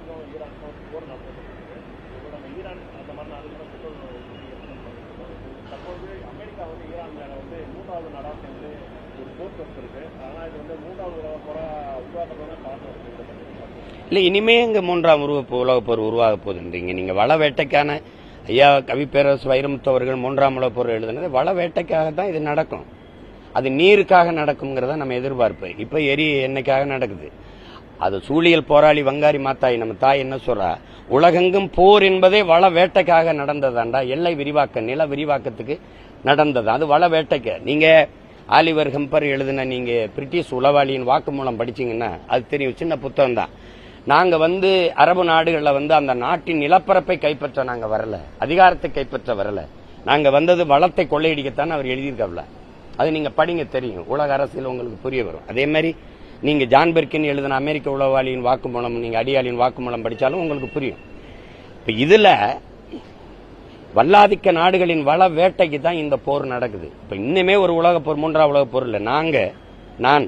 இஸ்ரேலுக்கும் ஈரானுக்கும் போர் நடந்துட்டு நம்ம ஈரான் அந்த மாதிரி நாடுகளும் பெட்ரோல் தற்போது அமெரிக்கா வந்து ஈரான் மேல வந்து 3வது நாடா சேர்ந்து ஒரு போர் தொடுத்திருக்கு. ஆனால் இது வந்து 3வது உலகப் போரா உருவாக்கப்படுற காரணம் இருக்கு. இல்லை, இனிமே இங்க 3ஆம் உலகப் போர் உருவாக போகுதுன்றீங்க. நீங்க வள வேட்டைக்கான ஐயா கவி பேரரசு வைரமுத்து அவர்கள் 3ஆம் உலகப் போர் எழுதுனது வள வேட்டைக்காக தான் இது நடக்கும். அது நீருக்காக நடக்கும்ங்கிறத நம்ம எதிர்பார்ப்பு. இப்ப எண்ணெய்க்காக நடக்குது. அது சூழியல் போராளி வங்காரி மாத்தாய் நம்ம தாய் என்ன சொல்றா, உலகெங்கும் போர் என்பதே வள வேட்டைக்காக நடந்ததாண்டா, எல்லை விரிவாக்க நில விரிவாக்கத்துக்கு நடந்தது. அது வள வேட்டைக்கு. நீங்க ஆலிவர் ஹெம்பர் எழுதின நீங்க பிரிட்டிஷ் உளவாளியின் வாக்குமூலம் படிச்சீங்கன்னா அது தெரியும். சின்ன புத்தகம் தான். நாங்க வந்து அரபு நாடுகள்ல வந்து அந்த நாட்டின் நிலப்பரப்பை கைப்பற்ற நாங்க வரல, அதிகாரத்தை கைப்பற்ற வரல. நாங்க வந்தது வளத்தை கொள்ளையடிக்கத்தான் அவர் எழுதியிருக்கல. அது நீங்க படிங்க, தெரியும். உலக அரசியல் உங்களுக்கு புரிய வரும். அதே மாதிரி நீங்க ஜான் பெர்கின் எழுதின அமெரிக்க உளவாளியின் வாக்குமூலம், நீங்க அடியாளின் வாக்குமூலம் படிச்சாலும் உங்களுக்கு புரியும். இப்ப இதுல வல்லாதிக்க நாடுகளின் வள வேட்டைக்கு தான் இந்த போர் நடக்குது. இப்ப இன்னுமே ஒரு உலகப் போர், 3ஆம் உலகப் போர் இல்ல. நான்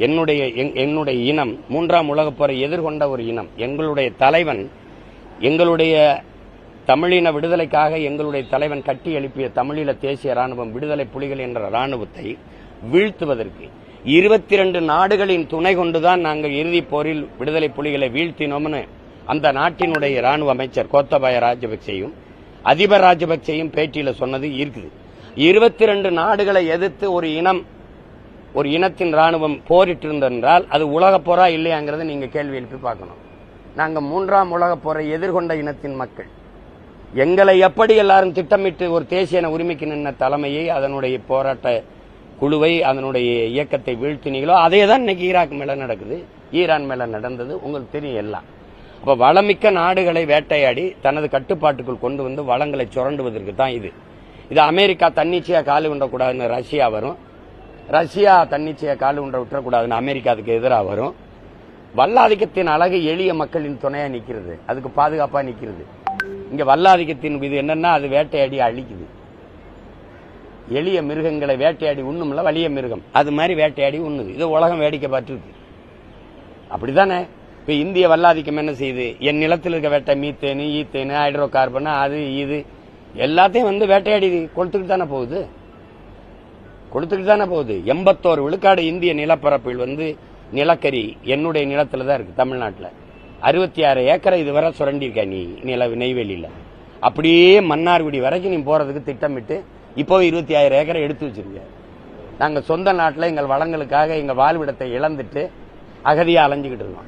என்னுடைய இனம் 3ஆம் உலகப் போரை எதிர்கொண்ட ஒரு இனம். எங்களுடைய தலைவன், எங்களுடைய தமிழின விடுதலைக்காக எங்களுடைய தலைவன் கட்டி எழுப்பிய தமிழீழ தேசிய ராணுவம், விடுதலை புலிகள் என்ற ராணுவத்தை வீழ்த்துவதற்கு 22 நாடுகளின் துணை கொண்டுதான் நாங்கள் இறுதிப் போரில் விடுதலை புலிகளை வீழ்த்தினோம்னு அந்த நாட்டினுடைய ராணுவ அமைச்சர் கோத்தபாய ராஜபக்சேயும் அதிபர் ராஜபக்சேயும் பேட்டியில சொன்னது இருக்குது. 22 நாடுகளை எதிர்த்து ஒரு இனத்தின் ராணுவம் போரிட்டு இருந்தென்றால் அது உலகப் போரா இல்லையாங்கிறத நீங்க கேள்வி எழுப்பி பார்க்கணும். நாங்க 3ஆம் உலகப் போரை எதிர்கொண்ட இனத்தின் மக்கள். எங்களை எப்படி எல்லாரும் திட்டமிட்டு ஒரு தேசிய உரிமைக்கு நின்ற தலைமையை, அதனுடைய போராட்ட குழுவை, அதனுடைய இயக்கத்தை வீழ்த்தினீங்களோ அதே தான் இன்னைக்கு ஈராக் மேல நடக்குது, ஈரான் மேல நடந்தது. உங்களுக்கு தெரியும் எல்லாம். அப்ப வளமிக்க நாடுகளை வேட்டையாடி தனது கட்டுப்பாட்டுக்குள் கொண்டு வந்து வளங்களை சுரண்டுவதற்கு தான் இது. அமெரிக்கா தன்னிச்சையா காலு உண்டக்கூடாதுன்னு ரஷ்யா வரும், ரஷ்யா தன்னிச்சையா காலு உண்ட விட்டுறக்கூடாதுன்னு அமெரிக்கா அதுக்கு எதிராக வரும். வல்லாதிக்கத்தின் அழகு எளிய மக்களின் துணையா நிக்கிறது, அதுக்கு பாதுகாப்பா நிக்கிறது. இங்க வல்லாதிக்கத்தின் இது என்னன்னா, அது வேட்டையாடி அழிக்குது. எளிய மிருகங்களை வேட்டையாடி உண்ணும்ல, வலிய மிருகம் அது மாதிரி வேட்டையாடி உண்ணுது. இது உலகம் வேடிக்கை பார்த்துருக்கு. அப்படித்தானே? இப்ப இந்திய வல்லாதிக்கம் என்ன செய்யுது? என் நிலத்தில் இருக்க வேட்டை மீத்தேனு, ஈத்தேனு, ஹைட்ரோ கார்பன், அது இது எல்லாத்தையும் வந்து வேட்டையாடி கொடுத்துக்கிட்டு தானே போகுது. 81 விழுக்காடு இந்திய நிலப்பரப்பில் வந்து நிலக்கரி என்னுடைய நிலத்துல தான் இருக்கு. தமிழ்நாட்டில் 66 ஏக்கரை இதுவரை சுரண்டிருக்க நீ நெய்வேலியில. அப்படியே மன்னார்குடி வரைக்கும் நீ போறதுக்கு திட்டமிட்டு இப்போ 26 ஏக்கரை எடுத்து வச்சிருக்க. நாங்க சொந்த நாட்டில் எங்கள் வளங்களுக்காக எங்க வாழ்விடத்தை இழந்துட்டு அகதியா அலைஞ்சுக்கிட்டு இருக்கோம்.